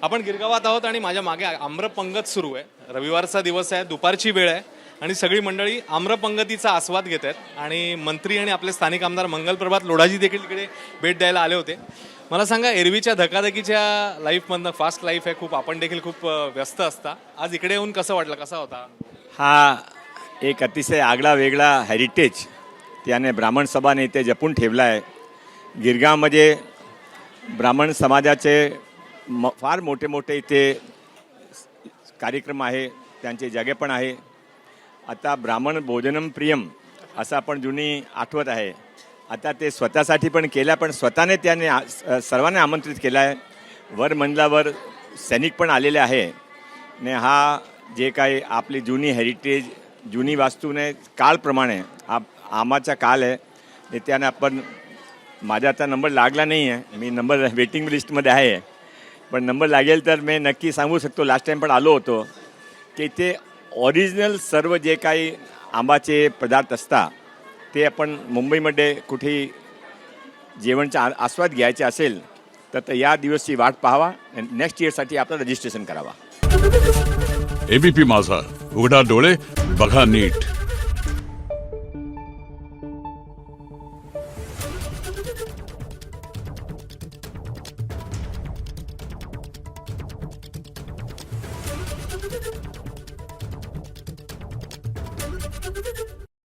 आपण गिरगावात आहोत आणि माझ्या मागे आम्रपंगत सुरू आहे. रविवारचा दिवस आहे, दुपारची वेळ आहे आणि सगळी मंडळी आम्रपंगतीचा आस्वाद घेत आहेत आणि मंत्री आणि आपले स्थानिक आमदार मंगलप्रभात लोढाजी देखील इकडे भेट द्यायला आले होते. मला सांगा, एरवीच्या धकाधकीच्या लाईफमधनं फास्ट लाईफ आहे खूप, आपण देखील खूप व्यस्त असता, आज इकडे येऊन कसं वाटलं, कसा होता? हा एक अतिशय आगळा वेगळा हेरिटेज त्याने ब्राह्मण सभा नेते जपून ठेवला आहे. गिरगावमध्ये ब्राह्मण समाजाचे फार मोठे मोठे इथे कार्यक्रम आहे, त्यांचे जगे पण आहे. आता ब्राह्मण भोजनम प्रियम असं आपण जुनी आठवत आहे. आता ते स्वतःसाठी पण केलं, पण स्वतःने त्याने सर्वांना आमंत्रित केलं आहे. वर मंडळावर सैनिक पण आलेले आहे ने हा जे काही आपली जुनी हेरिटेज जुनी वास्तूने काळप्रमाणे आमाचा काल आहे त्याने आपण माझा आता नंबर लागला नाही आहे, मी नंबर वेटिंग लिस्टमध्ये आहे, पण नंबर लागेल तर मी नक्की सांगू शकतो. लास्ट टाईम पण आलो होतो की ते ओरिजिनल सर्व जे काही आंबाचे पदार्थ असतात ते आपण मुंबईमध्ये कुठेही जेवणचा आस्वाद घ्यायचा असेल तर या दिवसची वाट पाहावा, नेक्स्ट इयरसाठी आपलं रजिस्ट्रेशन करावा. एबीपी माझा, उघडा डोळे बघा नीट.